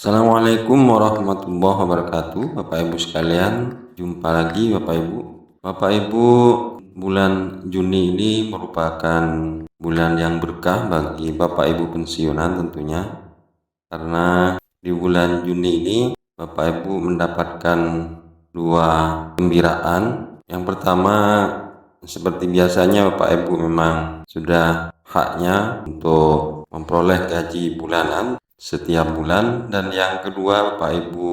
Assalamualaikum warahmatullahi wabarakatuh. Bapak Ibu sekalian, jumpa lagi Bapak Ibu. Bapak Ibu, bulan Juni ini merupakan bulan yang berkah bagi Bapak Ibu pensiunan tentunya. Karena di bulan Juni ini Bapak Ibu mendapatkan dua gembiraan. Yang pertama, seperti biasanya Bapak Ibu memang sudah haknya untuk memperoleh gaji bulanan setiap bulan, dan yang kedua Bapak Ibu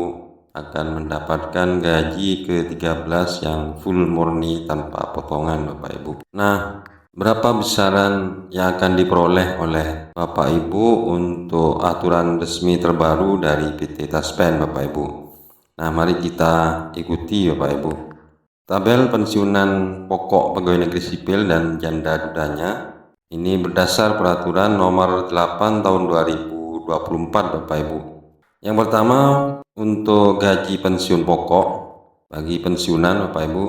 akan mendapatkan gaji ke-13 yang full murni tanpa potongan Bapak Ibu. Nah, berapa besaran yang akan diperoleh oleh Bapak Ibu untuk aturan resmi terbaru dari PT Taspen Bapak Ibu? Nah, mari kita ikuti Bapak Ibu. Tabel pensiunan pokok pegawai negeri sipil dan janda dudanya ini berdasar peraturan nomor 8 tahun 2024 Bapak Ibu. Yang pertama, untuk gaji pensiun pokok bagi pensiunan Bapak Ibu,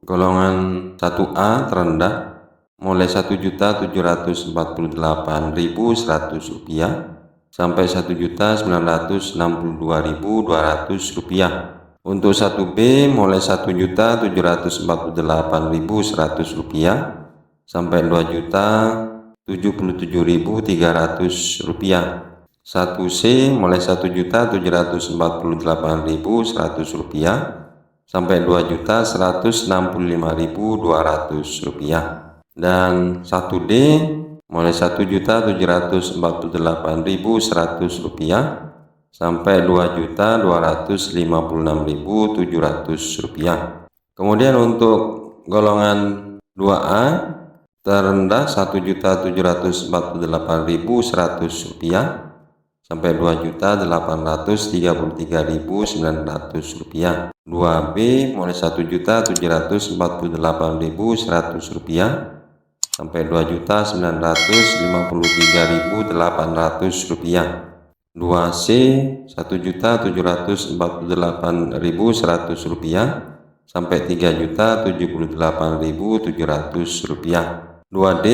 golongan 1A terendah mulai Rp1.748.100 sampai Rp1.962.200. Untuk 1B mulai Rp1.748.100 sampai Rp2.077.300. 1C mulai Rp1.748.100 sampai Rp2.165.200. Dan 1D mulai Rp1.748.100 sampai Rp2.256.700. Kemudian untuk golongan 2A terendah Rp1.748.100 sampai Rp2.833.900. 2B mulai Rp1.748.100 sampai Rp2.953.800. 2C Rp1.748.100 sampai Rp3.078.700. 2D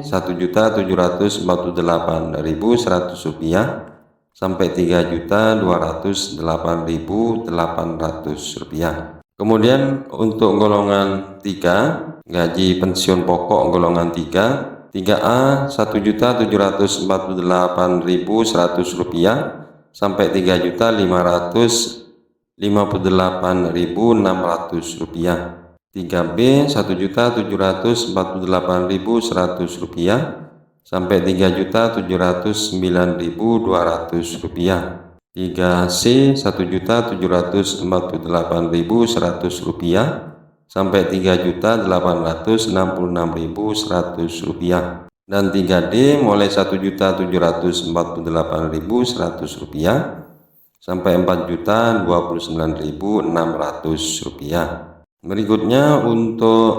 Rp1.748.100 sampai Rp3.208.800. Kemudian untuk golongan 3, gaji pensiun pokok golongan 3, 3A Rp1.748.100 sampai Rp3.558.600. 3B Rp1.748.100 sampai Rp3.709.200. 3C Rp1.748.100 sampai Rp3.866.100. Dan 3D mulai Rp1.748.100 sampai Rp4.029.600. Berikutnya untuk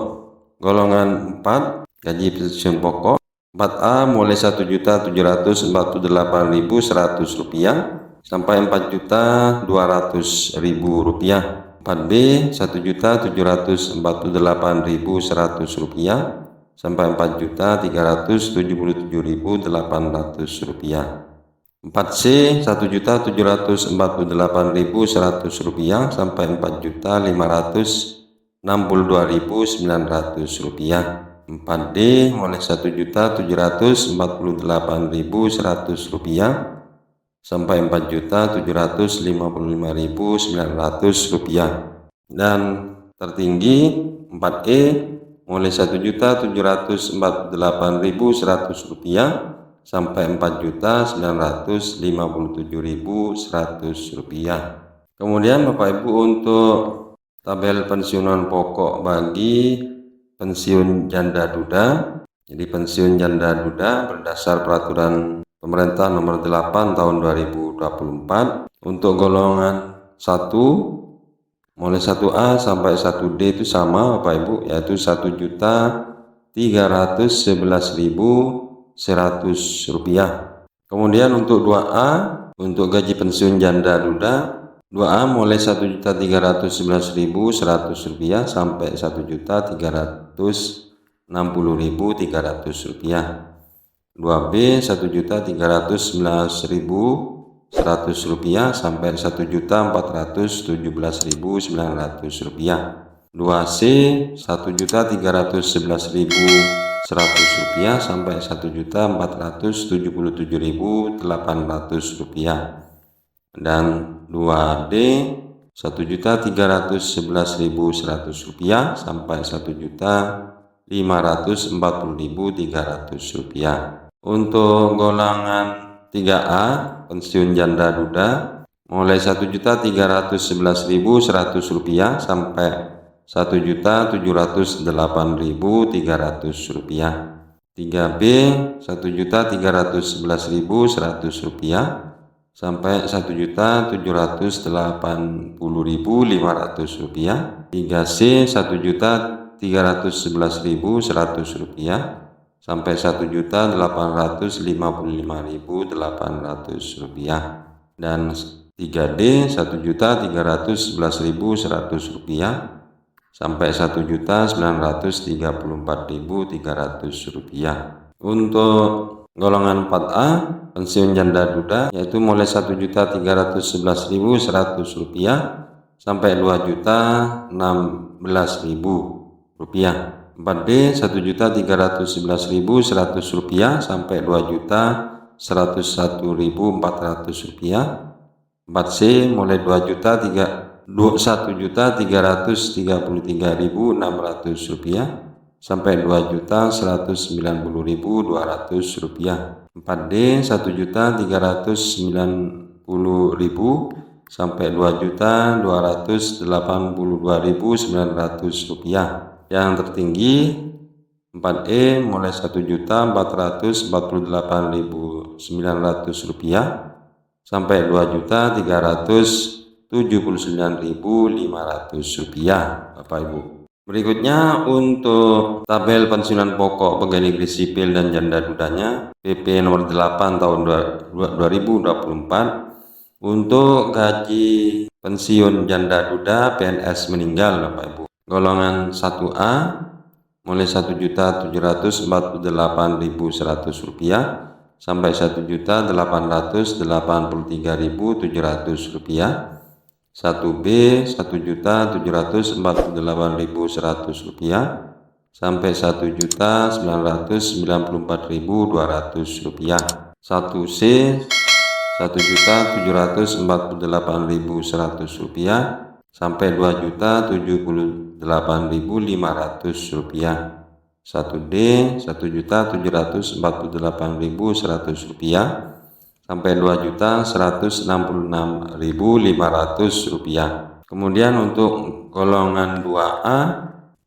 golongan 4, gaji pensiun pokok 4A mulai Rp1.748.100 sampai Rp4.200.000. 4B Rp1.748.100 sampai Rp4.377.800. 4C Rp1.748.100 sampai Rp4.562.900. 4D mulai Rp1.748.100 sampai Rp4.755.900. Dan tertinggi 4E mulai Rp1.748.100 sampai Rp4.957.100. Kemudian Bapak Ibu untuk tabel pensiunan pokok bagi pensiun janda duda. Jadi pensiun janda duda berdasar peraturan pemerintah nomor 8 tahun 2024. Untuk golongan 1 mulai 1A sampai 1D itu sama Bapak Ibu, yaitu Rp1.311.100. Kemudian untuk 2A untuk gaji pensiun janda duda, 2A mulai Rp1.311.100 sampai Rp1.360.300. 2B Rp1.311.000 Rp1.100.000 sampai Rp1.417.900. 2C Rp1.311.100 sampai Rp1.477.800. Dan 2D Rp1.311.100 sampai Rp1.540.300. Untuk golongan 3A pensiun janda duda mulai Rp1.311.100 sampai Rp1.708.300. 3B Rp1.311.100 sampai Rp1.780.500. 3C Rp1.311.100 sampai Rp1.855.800. Dan 3D Rp1.311.100 sampai Rp1.934.300. Untuk golongan 4A pensiun janda duda yaitu mulai Rp1.311.100 sampai Rp2.016.000. 4D Rp1.311.100 sampai Rp2.101.400. 4C mulai Rp1.333.600 sampai Rp2.190.200. 4D Rp1.390.000 sampai Rp2.282.900. Yang tertinggi 4E mulai Rp1.448.900 sampai Rp2.379.500. Bapak Ibu. Berikutnya untuk tabel pensiunan pokok pegawai negeri sipil dan janda dudanya PP nomor 8 tahun 2024 untuk gaji pensiun janda duda PNS meninggal Bapak Ibu. Golongan 1A mulai Rp1.248.100 sampai Rp1.883.700. 1B Rp1.748.100 sampai Rp1.994.200. 1C Rp1.748.100 sampai Rp2.078.500. 1D Rp1.748.100 sampai Rp2.166.500. Kemudian untuk golongan 2A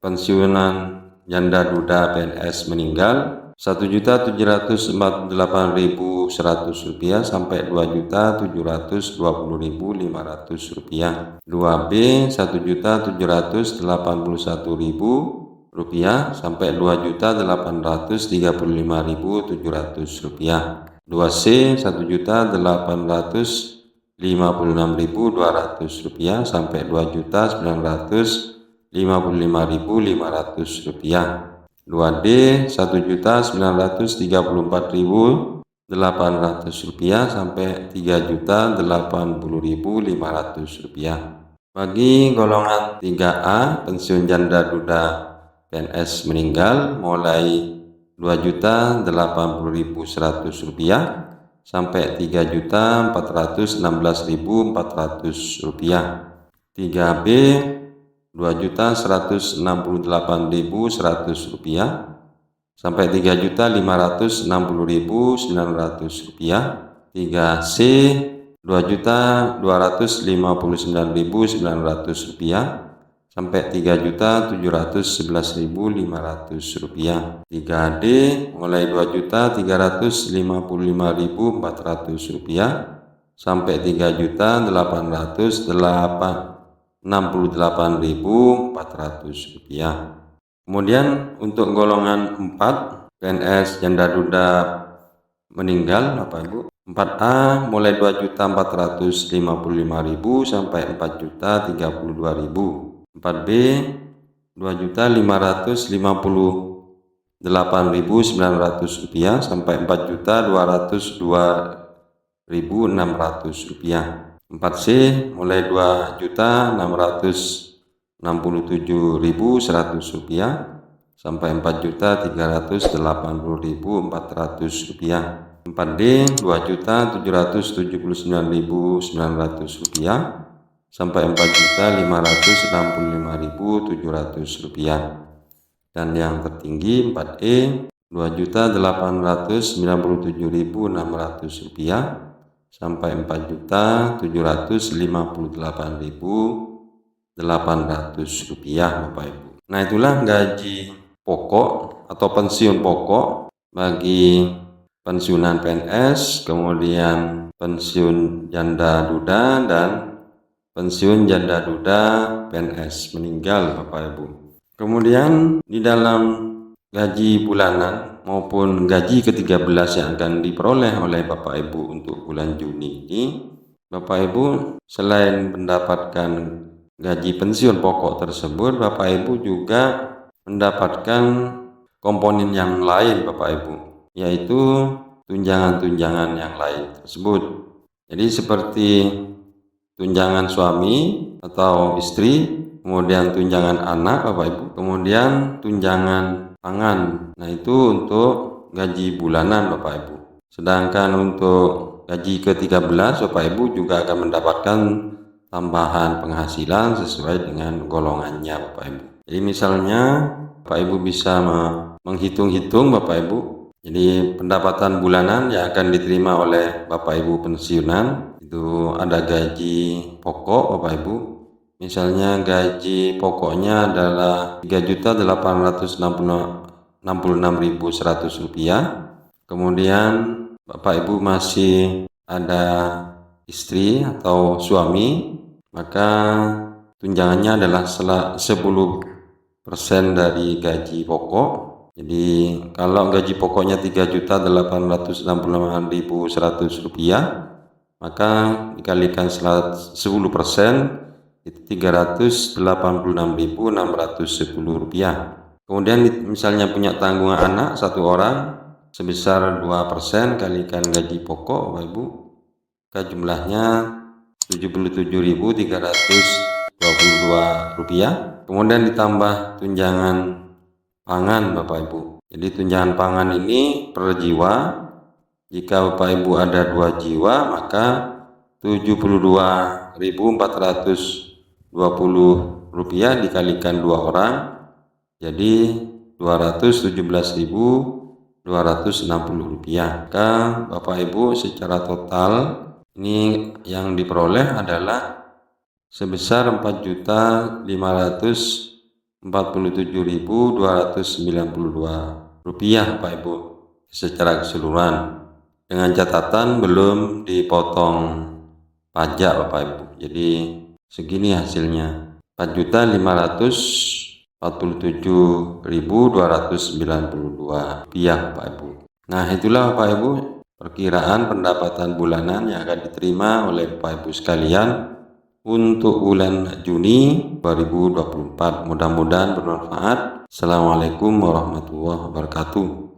pensiunan janda duda PNS meninggal Rp1.748.100 sampai Rp2.720.500. 2B Rp1.781.000 sampai Rp2.835.700. 2C Rp1.856.200 sampai Rp2.955.500. 2D Rp1.934.800 sampai Rp3.080.500. Bagi golongan 3A pensiun janda duda PNS meninggal mulai Rp2.080.100 sampai Rp3.416.400. 3B Rp2.168.100 sampai Rp3.560.900. 3C Rp2.259.900 sampai Rp3.711.500. 3D mulai Rp2.355.400 sampai Rp3.868.400. Kemudian untuk golongan 4 PNS janda duda meninggal Bapak Ibu, 4A mulai Rp2.455.000 sampai Rp4.032.000. 4B Rp2.558.900 sampai Rp4.202.500. rupiah. 4C mulai 2.667.100 rupiah sampai 4.380.400 rupiah. 4D 2.779.900 rupiah sampai 4.565.700 rupiah. Dan yang tertinggi 4E 2.897.600 rupiah sampai 4.758.800 rupiah, Bapak Ibu. Nah, itulah gaji pokok atau pensiun pokok bagi pensiunan PNS, kemudian pensiun janda duda, dan pensiun janda duda PNS meninggal, Bapak Ibu. Kemudian di dalam gaji bulanan maupun gaji ke-13 yang akan diperoleh oleh Bapak Ibu untuk bulan Juni ini, Bapak Ibu selain mendapatkan gaji pensiun pokok tersebut, Bapak Ibu juga mendapatkan komponen yang lain, Bapak Ibu, yaitu tunjangan-tunjangan yang lain tersebut. Jadi seperti tunjangan suami atau istri, kemudian tunjangan anak, Bapak Ibu, kemudian tunjangan pangan. Nah, itu untuk gaji bulanan, Bapak Ibu. Sedangkan untuk gaji ke-13, Bapak Ibu juga akan mendapatkan tambahan penghasilan sesuai dengan golongannya, Bapak Ibu. Jadi misalnya Bapak Ibu bisa menghitung-hitung, Bapak Ibu. Jadi pendapatan bulanan yang akan diterima oleh Bapak Ibu pensiunan itu ada gaji pokok, Bapak Ibu. Misalnya gaji pokoknya adalah 3.866.100 rupiah. Kemudian Bapak Ibu masih ada istri atau suami, maka tunjangannya adalah 10% dari gaji pokok. Jadi kalau gaji pokoknya 3.866.100 rupiah, maka dikalikan 10% itu 386.610 rupiah. Kemudian misalnya punya tanggungan anak satu orang sebesar 2% kalikan gaji pokok, Bapak Ibu, jumlahnya 77.322 rupiah. Kemudian ditambah tunjangan pangan, Bapak Ibu. Jadi tunjangan pangan ini per jiwa. Jika Bapak Ibu ada 2 jiwa, maka 72.420 rupiah dikalikan 2 orang, jadi 217.260 rupiah. Maka Bapak Ibu secara total ini yang diperoleh adalah sebesar 4.547.292 rupiah, Bapak Ibu, secara keseluruhan. Dengan catatan belum dipotong pajak, Bapak Ibu. Jadi segini hasilnya, 4.547.292 rupiah, Bapak Ibu. Nah, itulah Bapak Ibu perkiraan pendapatan bulanan yang akan diterima oleh Bapak Ibu sekalian untuk bulan Juni 2024. Mudah-mudahan bermanfaat. Assalamualaikum warahmatullahi wabarakatuh.